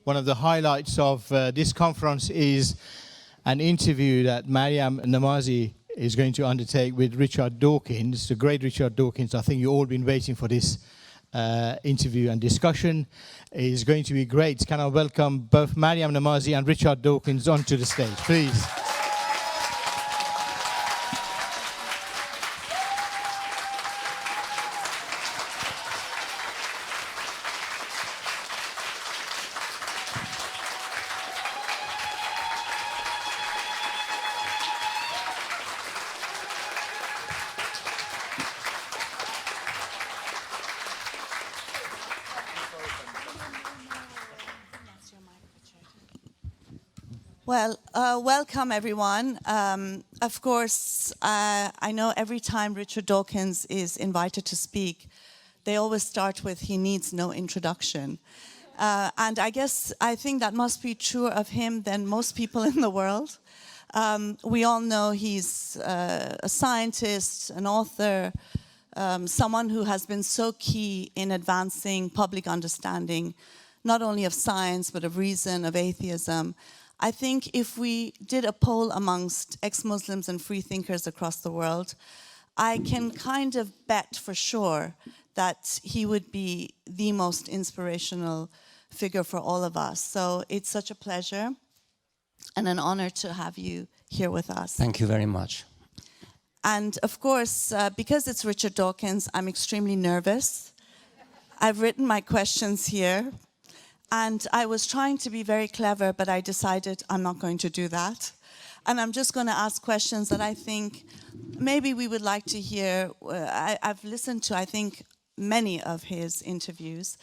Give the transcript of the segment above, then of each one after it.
one of the highlights of this conference is an interview that Maryam Namazie is going to undertake with Richard Dawkins, the great Richard Dawkins. I think you've all been waiting for this interview and discussion. It's going to be great. Can I welcome both Maryam Namazie and Richard Dawkins onto the stage, please? Well, welcome everyone. Of course, I know every time Richard Dawkins is invited to speak, they always start with, he needs no introduction. And I think that must be truer of him than most people in the world. We all know he's a scientist, an author, someone who has been so key in advancing public understanding, not only of science, but of reason, of atheism. I think if we did a poll amongst ex-Muslims and free thinkers across the world, I can kind of bet for sure that he would be the most inspirational figure for all of us. So it's such a pleasure and an honor to have you here with us. Thank you very much. And of course, because it's Richard Dawkins, I'm extremely nervous. I've written my questions here. And I was trying to be very clever, but I decided I'm not going to do that. And I'm just going to ask questions that I think maybe we would like to hear. I've listened to, I think, many of his interviews.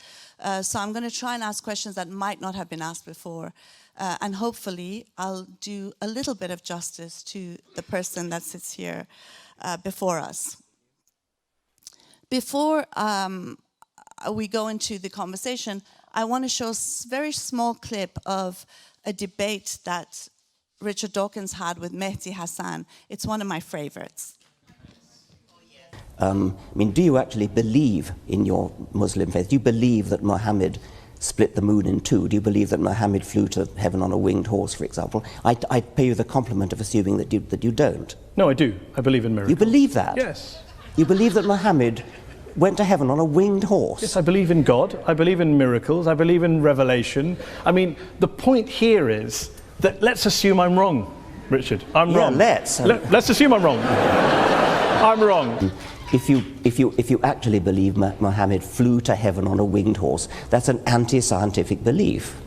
So I'm going to try and ask questions that might not have been asked before. And hopefully, I'll do a little bit of justice to the person that sits here before us. Before we go into the conversation, I want to show a very small clip of a debate that Richard Dawkins had with Mehdi Hassan. It's one of my favorites. Do you actually believe in your Muslim faith? Do you believe that Muhammad split the moon in two? Do you believe that Muhammad flew to heaven on a winged horse, for example? I pay you the compliment of assuming that you don't. No, I do. I believe in miracles. You believe that? Yes. You believe that Muhammad went to heaven on a winged horse? Yes, I believe in God. I believe in miracles. I believe in revelation. I mean, the point here is that let's assume I'm wrong, Richard. I'm wrong. Let's assume I'm wrong. I'm wrong. If you actually believe Muhammad flew to heaven on a winged horse, that's an anti-scientific belief.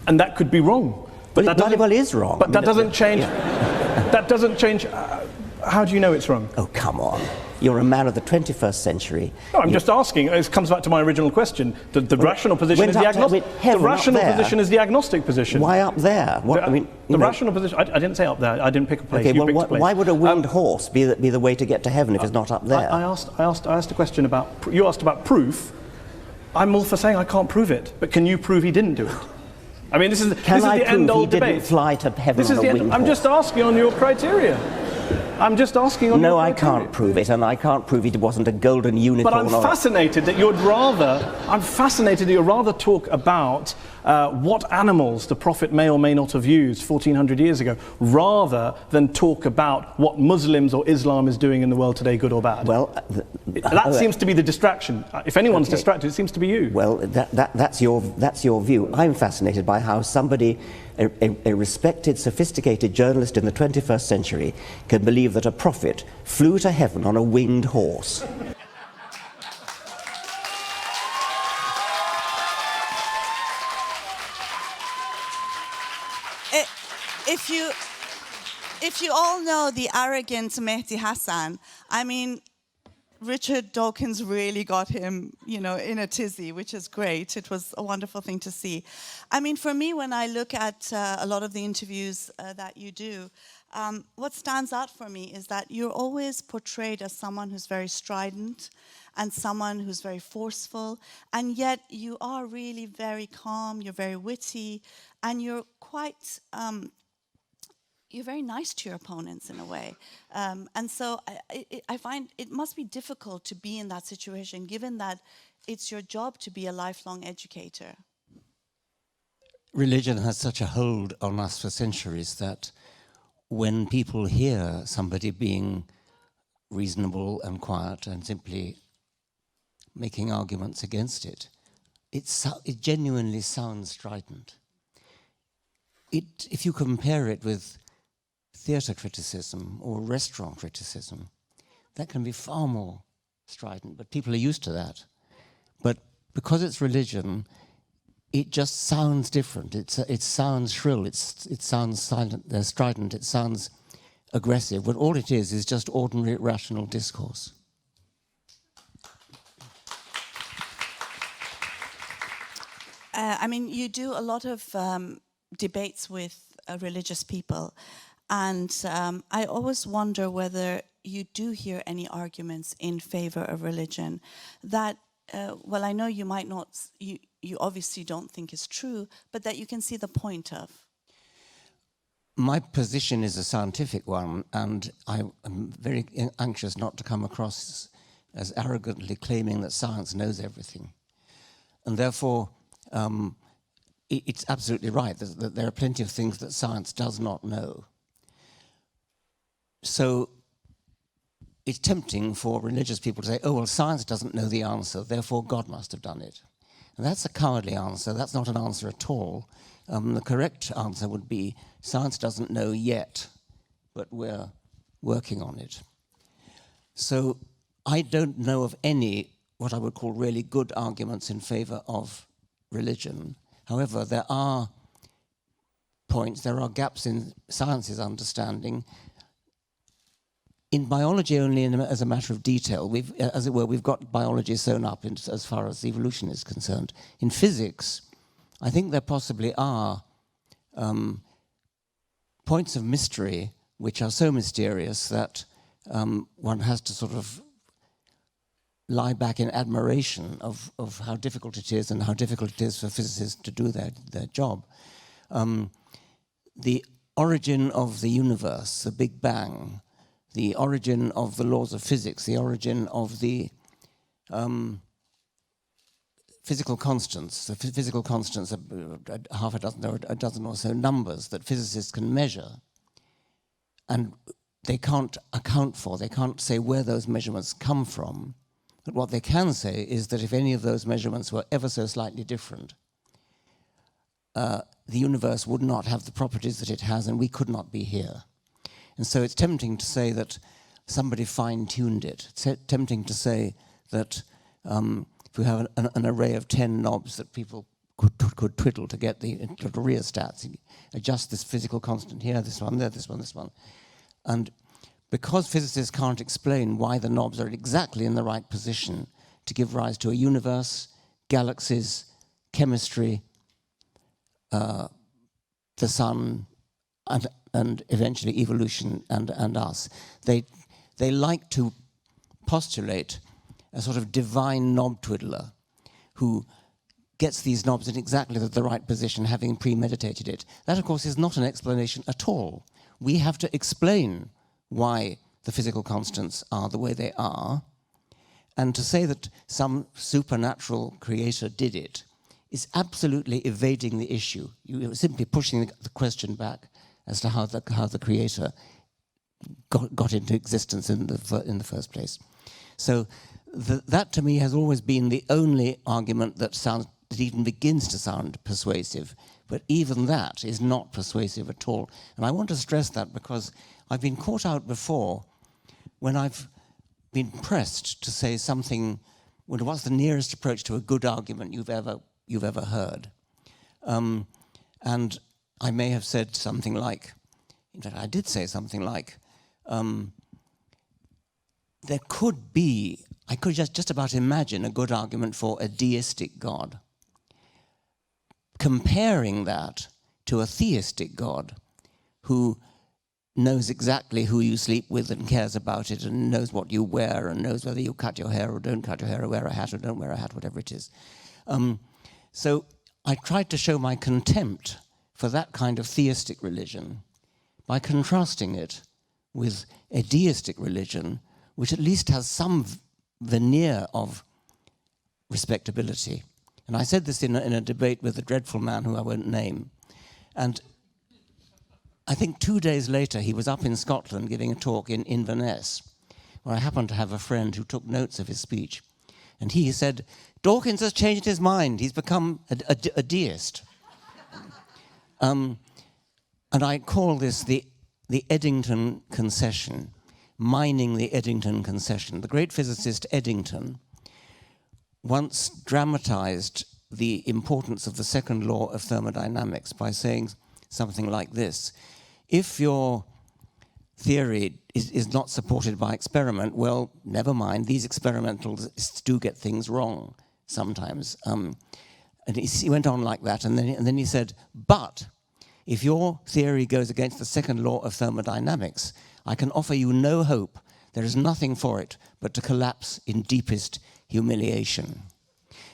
And that could be wrong. But it is wrong. But that doesn't change. That doesn't change. How do you know it's wrong? Oh, come on. You're a man of the 21st century. No, I'm just asking. It comes back to my original question. The rational position is the agnostic. The rational position is the agnostic position. Why up there? The rational position. I didn't say up there. I didn't pick a place. Okay, well, why would a winged horse be the way to get to heaven if it's not up there? I asked a question about. You asked about proof. I'm all for saying I can't prove it, but can you prove he didn't do it? I mean, this is the end-all debate. He didn't fly to heaven on a winged horse? I'm just asking on your criteria. I'm just asking on your criteria. No, I can't prove it, and I can't prove it wasn't a golden unicorn. But I'm fascinated that you're rather talk about what animals the Prophet may or may not have used 1400 years ago, rather than talk about what Muslims or Islam is doing in the world today, good or bad. Well, that seems to be the distraction. If anyone's distracted, it seems to be you. Well, that's your view. I'm fascinated by how somebody, a respected, sophisticated journalist in the 21st century, can believe that a prophet flew to heaven on a winged horse. If you all know the arrogant Mehdi Hassan, I mean, Richard Dawkins really got him, in a tizzy, which is great. It was a wonderful thing to see. I mean, for me, when I look at a lot of the interviews that you do, what stands out for me is that you're always portrayed as someone who's very strident and someone who's very forceful, and yet you are really very calm, you're very witty, and you're quite... you're very nice to your opponents in a way. And so I find it must be difficult to be in that situation, given that it's your job to be a lifelong educator. religion has such a hold on us for centuries that when people hear somebody being reasonable and quiet and simply making arguments against it, it genuinely sounds strident. If you compare it with theatre criticism or restaurant criticism, that can be far more strident, but people are used to that. But because it's religion, it just sounds different. It sounds shrill, it sounds silent, strident, it sounds aggressive, but all it is just ordinary rational discourse. I mean, you do a lot of debates with religious people, and I always wonder whether you do hear any arguments in favor of religion that, well, I know you might not, you obviously don't think is true, but that you can see the point of. My position is a scientific one, and I am very anxious not to come across as arrogantly claiming that science knows everything. And therefore, it's absolutely right that there are plenty of things that science does not know. So it's tempting for religious people to say, oh, well, science doesn't know the answer, therefore God must have done it. And that's a cowardly answer. That's not an answer at all. The correct answer would be, science doesn't know yet, but we're working on it. So I don't know of any, what I would call really good arguments in favor of religion. However, there are points, there are gaps in science's understanding. In biology only as a matter of detail, as it were, we've got biology sewn up as far as evolution is concerned. In physics, I think there possibly are points of mystery which are so mysterious that one has to sort of lie back in admiration of how difficult it is and how difficult it is for physicists to do their job. The origin of the universe, the Big Bang, the origin of the laws of physics, the origin of the physical constants. The physical constants are half a dozen or a dozen or so numbers that physicists can measure. And they can't account for, they can't say where those measurements come from. But what they can say is that if any of those measurements were ever so slightly different, the universe would not have the properties that it has, and we could not be here. And so it's tempting to say that somebody fine-tuned it. It's tempting to say that if we have an array of 10 knobs that people could twiddle to get the little rheostats, adjust this physical constant here, this one there, this one, this one. And because physicists can't explain why the knobs are exactly in the right position to give rise to a universe, galaxies, chemistry, the sun, and eventually evolution and us, they like to postulate a sort of divine knob twiddler who gets these knobs in exactly the right position, having premeditated it. That, of course, is not an explanation at all. We have to explain why the physical constants are the way they are, and to say that some supernatural creator did it is absolutely evading the issue. You're simply pushing the question back as to how the creator got into existence in the first place. So that to me has always been the only argument that even begins to sound persuasive, but even that is not persuasive at all. And I want to stress that because I've been caught out before when I've been pressed to say something, well, what's the nearest approach to a good argument you've ever heard? And I may have said something like, in fact, I did say something like, there could be, I could just about imagine a good argument for a deistic God. Comparing that to a theistic God who knows exactly who you sleep with and cares about it and knows what you wear and knows whether you cut your hair or don't cut your hair or wear a hat or don't wear a hat, whatever it is. So I tried to show my contempt for that kind of theistic religion by contrasting it with a deistic religion, which at least has some veneer of respectability. And I said this in a debate with a dreadful man who I won't name. And I think 2 days later, he was up in Scotland giving a talk in Inverness, where I happened to have a friend who took notes of his speech. And he said, Dawkins has changed his mind. He's become a deist. And I call this the Eddington concession, mining the Eddington concession. The great physicist Eddington once dramatized the importance of the second law of thermodynamics by saying something like this. If your theory is not supported by experiment, well, never mind, these experimentalists do get things wrong sometimes. And he went on like that, and then he said, but if your theory goes against the second law of thermodynamics, I can offer you no hope. There is nothing for it but to collapse in deepest humiliation.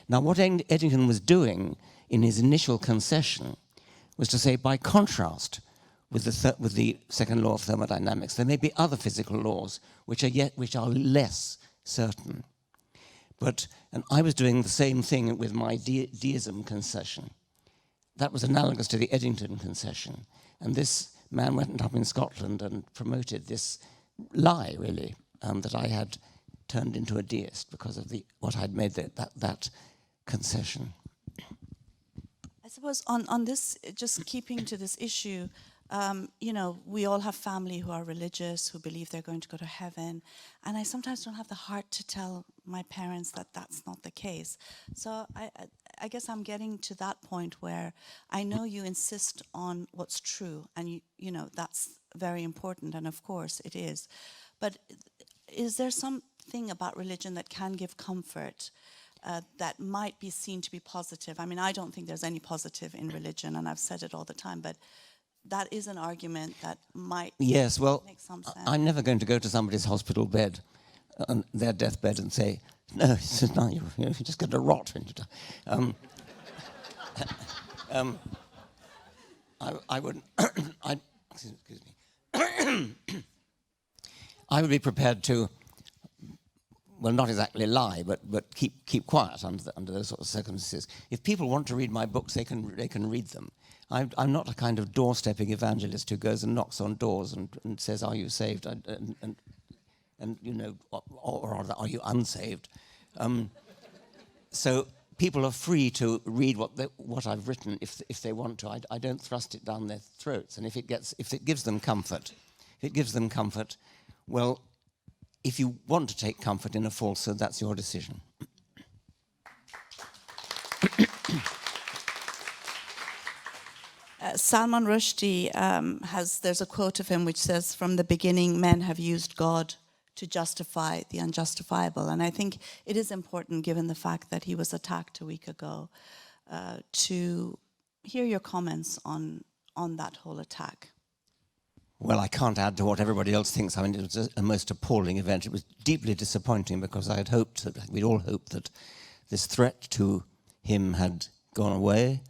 Now, what Eddington was doing in his initial concession was to say, by contrast with the second law of thermodynamics, there may be other physical laws which are less certain. And I was doing the same thing with my deism concession. That was analogous to the Eddington concession. And this man went up in Scotland and promoted this lie, really, that I had turned into a deist because of what I'd made that concession. I suppose on this, just keeping to this issue, we all have family who are religious, who believe they're going to go to heaven. And I sometimes don't have the heart to tell my parents that that's not the case. So I guess I'm getting to that point where I know you insist on what's true, and you know that's very important, and of course it is. But is there something about religion that can give comfort, that might be seen to be positive? I mean, I don't think there's any positive in religion, and I've said it all the time, but that is an argument that might make some sense. I'm never going to go to somebody's hospital bed, on their deathbed, and say, no, it's just not, you're just going to rot when you die. I would, excuse me. I would be prepared to, well, not exactly lie, but keep quiet under those sort of circumstances. If people want to read my books, they can read them. I'm not a kind of doorstepping evangelist who goes and knocks on doors and says, "Are you saved?" and or rather, "Are you unsaved?" So people are free to read what I've written if they want to. I don't thrust it down their throats, and if it gives them comfort, well, if you want to take comfort in a falsehood, that's your decision. Salman Rushdie there's a quote of him which says, "From the beginning, men have used God to justify the unjustifiable." And I think it is important, given the fact that he was attacked a week ago, to hear your comments on that whole attack. Well, I can't add to what everybody else thinks. I mean, it was a most appalling event. It was deeply disappointing because I had hoped we'd all hoped that this threat to him had gone away.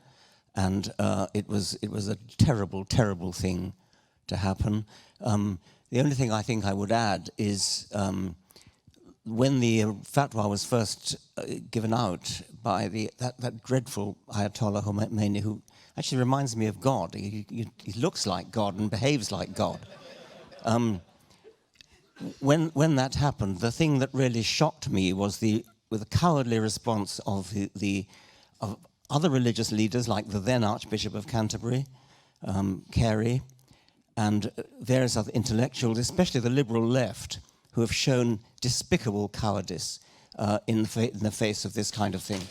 And it was a terrible, terrible thing to happen. The only thing I think I would add is when the fatwa was first given out by that dreadful Ayatollah Khomeini, who actually reminds me of God. He looks like God and behaves like God. When that happened, the thing that really shocked me was the cowardly response of of other religious leaders, like the then Archbishop of Canterbury, Carey, and various other intellectuals, especially the liberal left, who have shown despicable cowardice in the face of this kind of thing.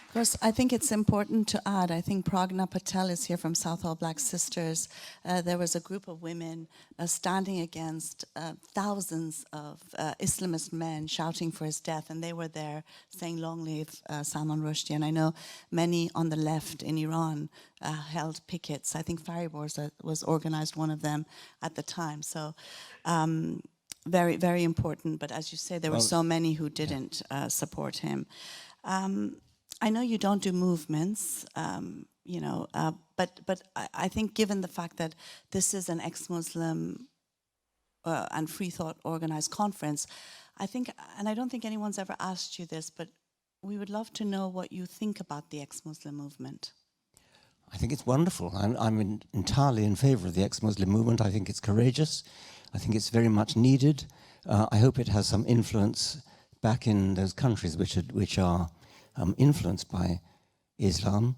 Of course, I think it's important to add, I think Pragna Patel is here from South All Black Sisters. There was a group of women standing against thousands of Islamist men shouting for his death, and they were there saying, "Long live Salman Rushdie." And I know many on the left in Iran held pickets. I think Fariborz was organized one of them at the time. So very, very important. But as you say, there were so many who didn't support him. I know you don't do movements, but I think given the fact that this is an ex-Muslim and Freethought organized conference. I think, and I don't think anyone's ever asked you this, but we would love to know what you think about the ex-Muslim movement. I think it's wonderful. I'm entirely in favor of the ex-Muslim movement. I think it's courageous. I think it's very much needed. I hope it has some influence back in those countries which are influenced by Islam.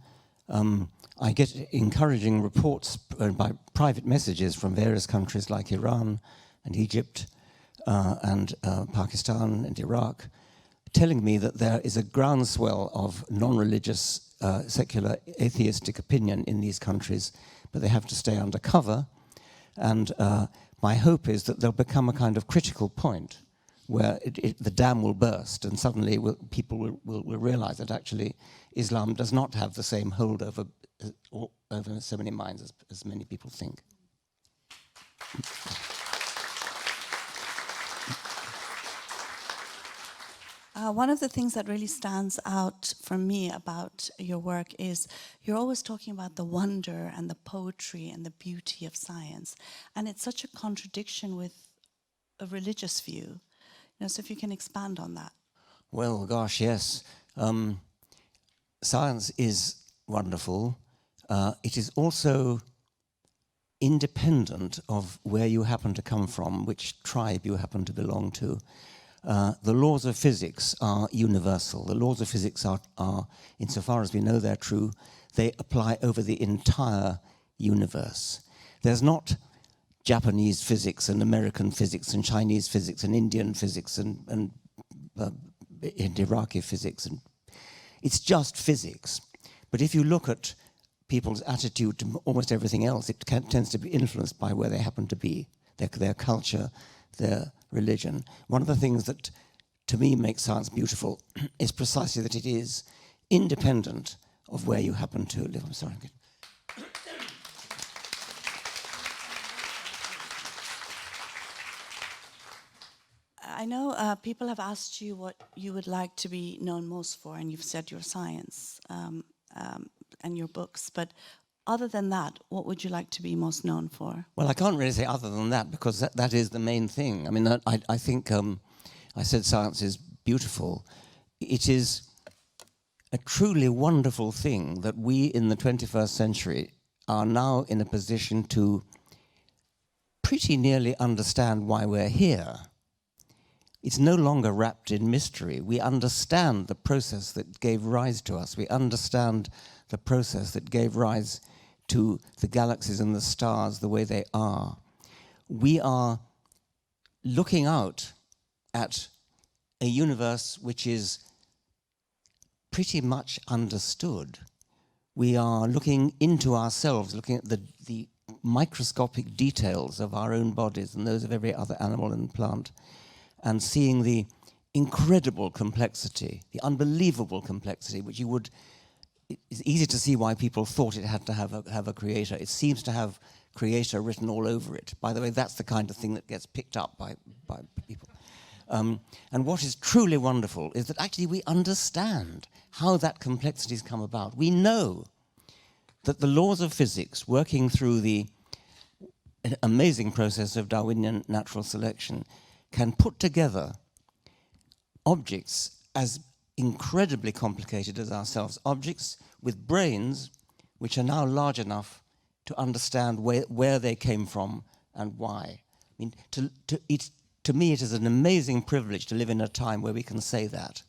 I get encouraging reports by private messages from various countries like Iran and Egypt and Pakistan and Iraq, telling me that there is a groundswell of non-religious, secular, atheistic opinion in these countries, but they have to stay under cover. And my hope is that there'll become a kind of critical point where the dam will burst, and suddenly people will realize that actually Islam does not have the same hold over so many minds as many people think. One of the things that really stands out for me about your work is you're always talking about the wonder and the poetry and the beauty of science. And it's such a contradiction with a religious view. So if you can expand on that. Well, gosh, yes. Science is wonderful. It is also independent of where you happen to come from, which tribe you happen to belong to. The laws of physics are universal. The laws of physics are, insofar as we know they're true, they apply over the entire universe. There's not Japanese physics and American physics and Chinese physics and Indian physics and Iraqi physics. And it's just physics. But if you look at people's attitude to almost everything else, it tends to be influenced by where they happen to be, their culture, their religion. One of the things that, to me, makes science beautiful is precisely that it is independent of where you happen to live. I'm sorry. I know people have asked you what you would like to be known most for, and you've said your science and your books, but other than that, what would you like to be most known for? Well, I can't really say other than that, because that is the main thing. I mean, I think I said science is beautiful. It is a truly wonderful thing that we in the 21st century are now in a position to pretty nearly understand why we're here. It's no longer wrapped in mystery. We understand the process that gave rise to us. We understand the process that gave rise to the galaxies and the stars the way they are. We are looking out at a universe which is pretty much understood. We are looking into ourselves, looking at the microscopic details of our own bodies and those of every other animal and plant, and seeing the incredible complexity, the unbelievable complexity, which it's easy to see why people thought it had to have a creator. It seems to have creator written all over it. By the way, that's the kind of thing that gets picked up by people. And what is truly wonderful is that actually we understand how that complexity has come about. We know that the laws of physics, working through the amazing process of Darwinian natural selection, can put together objects as incredibly complicated as ourselves, objects with brains which are now large enough to understand where they came from and why. I mean, to me, it is an amazing privilege to live in a time where we can say that.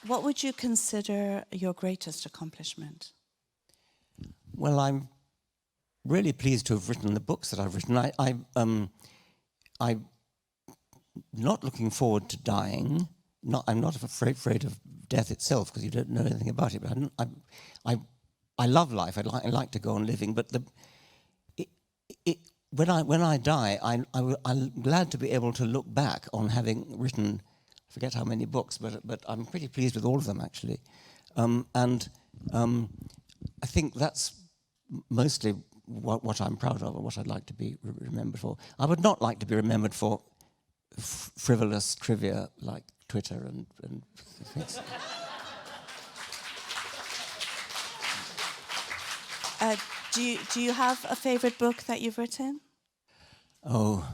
What would you consider your greatest accomplishment? Well, I'm really pleased to have written the books that I've written. I'm not looking forward to dying. I'm not afraid of death itself, because you don't know anything about it. But I love life. I like to go on living. But when I die, I'm glad to be able to look back on having written, I forget how many books, but I'm pretty pleased with all of them, actually. I think that's mostly what I'm proud of, or what I'd like to be remembered for. I would not like to be remembered for frivolous trivia like Twitter and things. Do you have a favorite book that you've written? Oh,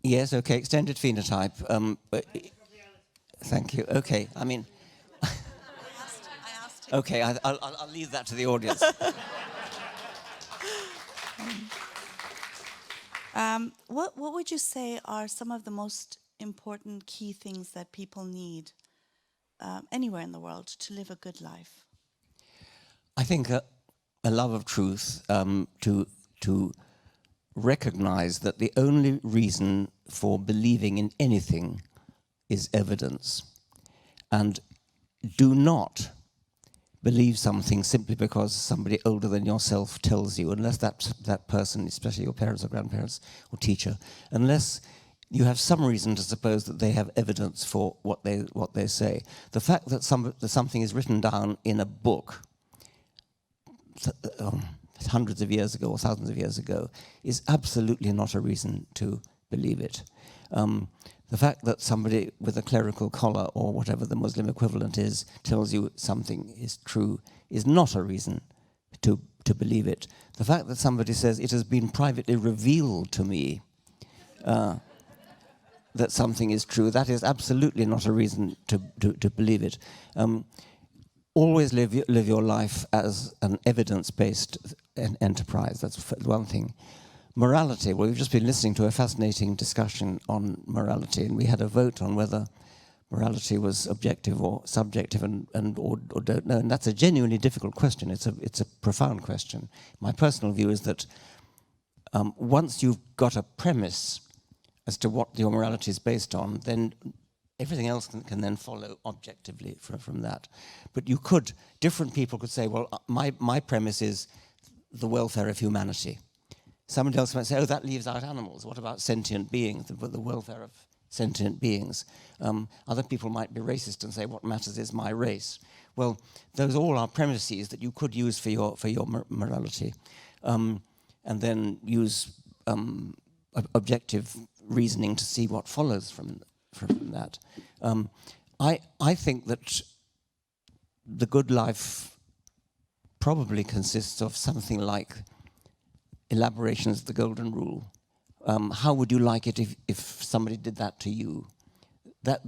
yes, okay, extended phenotype. But, thank you. Okay, I mean, I asked him. okay, I'll leave that to the audience. What would you say are some of the most important key things that people need anywhere in the world to live a good life? I think a love of truth, to recognize that the only reason for believing in anything is evidence. And do not believe something simply because somebody older than yourself tells you, unless that person, especially your parents or grandparents or teacher, unless you have some reason to suppose that they have evidence for what they say. The fact that something is written down in a book hundreds of years ago or thousands of years ago is absolutely not a reason to believe it. The fact that somebody with a clerical collar or whatever the Muslim equivalent is tells you something is true is not a reason to believe it. The fact that somebody says it has been privately revealed to me that something is true, that is absolutely not a reason to believe it. Always live your life as an evidence-based enterprise. That's one thing. Morality. Well, we've just been listening to a fascinating discussion on morality, and we had a vote on whether morality was objective or subjective, or don't know. And that's a genuinely difficult question. It's a profound question. My personal view is that once you've got a premise as to what your morality is based on, then everything else can then follow objectively from that. But different people could say, well, my premise is the welfare of humanity. Somebody else might say, oh, that leaves out animals. What about sentient beings, the welfare of sentient beings? Other people might be racist and say, what matters is my race. Well, those all are premises that you could use for your morality, and then use objective reasoning to see what follows from that. I think that the good life probably consists of something like elaborations of the golden rule. How would you like it if somebody did that to you? That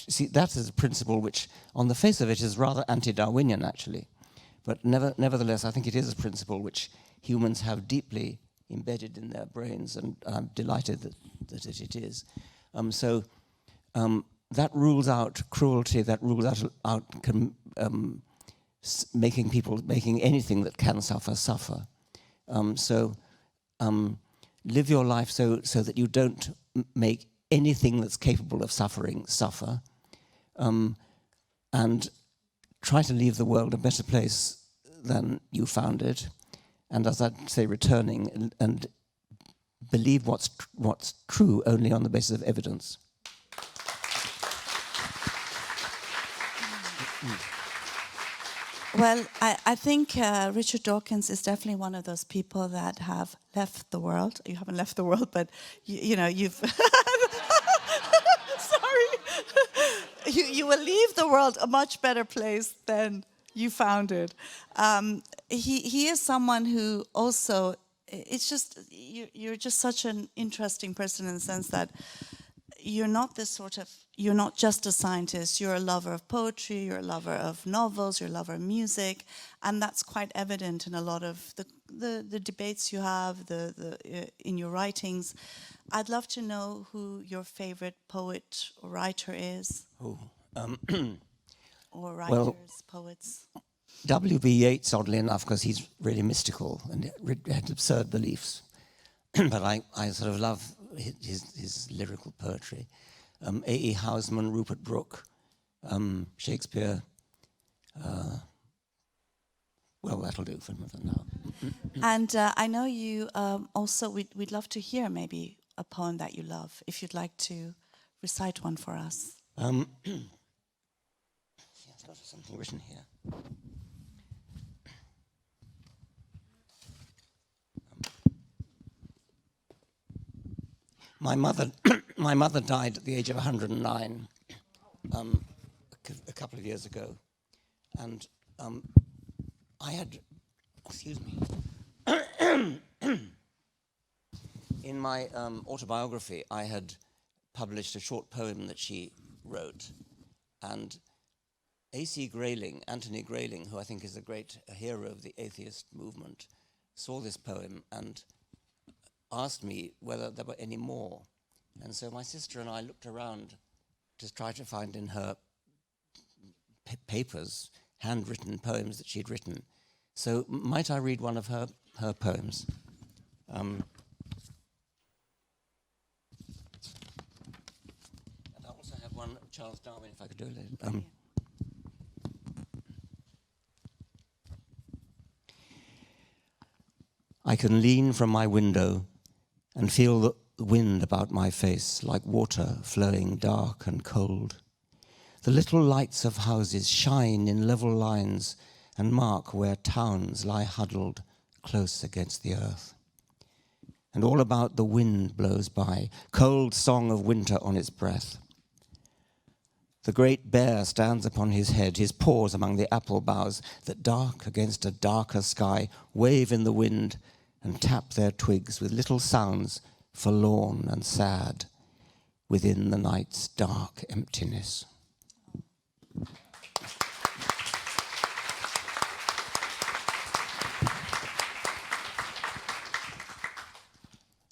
is a principle which, on the face of it, is rather anti-Darwinian, actually. But nevertheless, I think it is a principle which humans have deeply embedded in their brains, and I'm delighted that it is. That rules out cruelty. That rules out making anything that can suffer. Live your life so that you don't make anything that's capable of suffering suffer, and try to leave the world a better place than you found it. And as I say, returning and believe what's true only on the basis of evidence. Well, I think Richard Dawkins is definitely one of those people that have left the world. You haven't left the world, but you've... Sorry. You will leave the world a much better place than you found it. He is someone who also... It's just... You're just such an interesting person in the sense that you're not just a scientist, you're a lover of poetry, you're a lover of novels, you're a lover of music, and that's quite evident in a lot of the debates you have, in your writings. I'd love to know who your favorite poet or writer is. Or writers, well, poets. W.B. Yeats, oddly enough, because he's really mystical and had absurd beliefs. But I sort of love his lyrical poetry. A.E. Housman, Rupert Brooke, Shakespeare. Well, that'll do for now. And I know you also, we'd love to hear maybe a poem that you love, if you'd like to recite one for us. I've got something written here. My mother died at the age of 109 a couple of years ago, and I had Excuse me. In my autobiography, I had published a short poem that she wrote, and A.C. Grayling, Anthony Grayling, who I think is a hero of the atheist movement, saw this poem and asked me whether there were any more. And so my sister and I looked around to try to find in her papers handwritten poems that she'd written. So might I read one of her poems? And I also have one of Charles Darwin, if I could do it. I can lean from my window and feel the wind about my face like water flowing dark and cold. The little lights of houses shine in level lines and mark where towns lie huddled close against the earth. And all about the wind blows by, cold song of winter on its breath. The great bear stands upon his head, his paws among the apple boughs that dark against a darker sky wave in the wind and tap their twigs with little sounds forlorn and sad within the night's dark emptiness.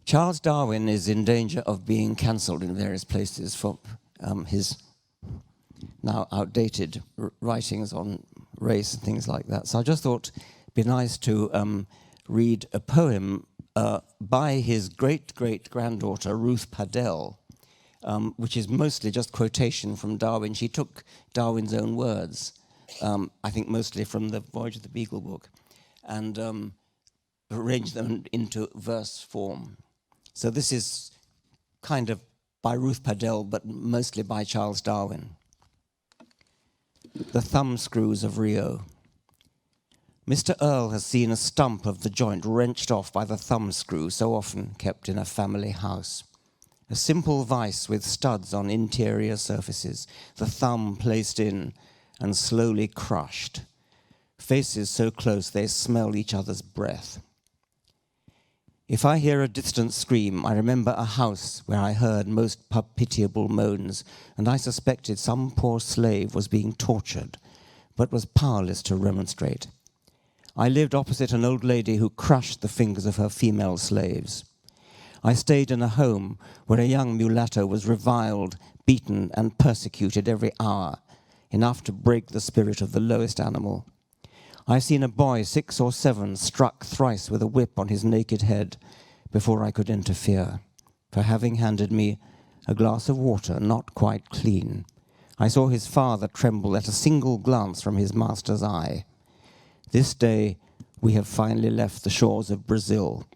Charles Darwin is in danger of being cancelled in various places for his now outdated writings on race and things like that. So I just thought it'd be nice to read a poem by his great-great-granddaughter, Ruth Padell, which is mostly just quotation from Darwin. She took Darwin's own words, I think mostly from the Voyage of the Beagle book, and arranged them into verse form. So this is kind of by Ruth Padell, but mostly by Charles Darwin. The thumbscrews of Rio. Mr. Earl has seen a stump of the joint wrenched off by the thumbscrew so often kept in a family house. A simple vice with studs on interior surfaces, the thumb placed in and slowly crushed. Faces so close they smell each other's breath. If I hear a distant scream, I remember a house where I heard most pitiable moans, and I suspected some poor slave was being tortured, but was powerless to remonstrate. I lived opposite an old lady who crushed the fingers of her female slaves. I stayed in a home where a young mulatto was reviled, beaten, and persecuted every hour, enough to break the spirit of the lowest animal. I've seen a boy 6 or 7 struck thrice with a whip on his naked head before I could interfere, for having handed me a glass of water not quite clean. I saw his father tremble at a single glance from his master's eye. This day we have finally left the shores of Brazil.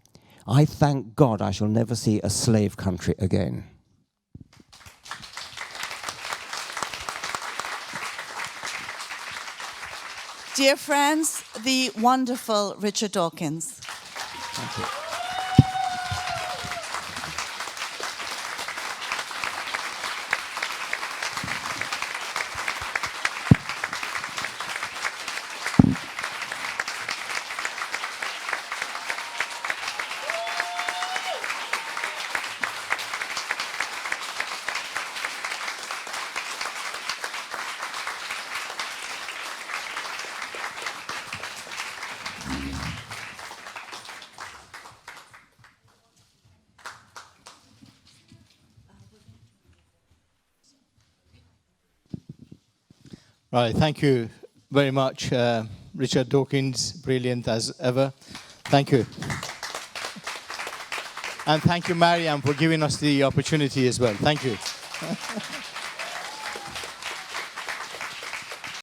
I thank God I shall never see a slave country again. Dear friends, the wonderful Richard Dawkins. Thank you. Right, thank you very much, Richard Dawkins, brilliant as ever. Thank you. And thank you, Maryam, for giving us the opportunity as well. Thank you.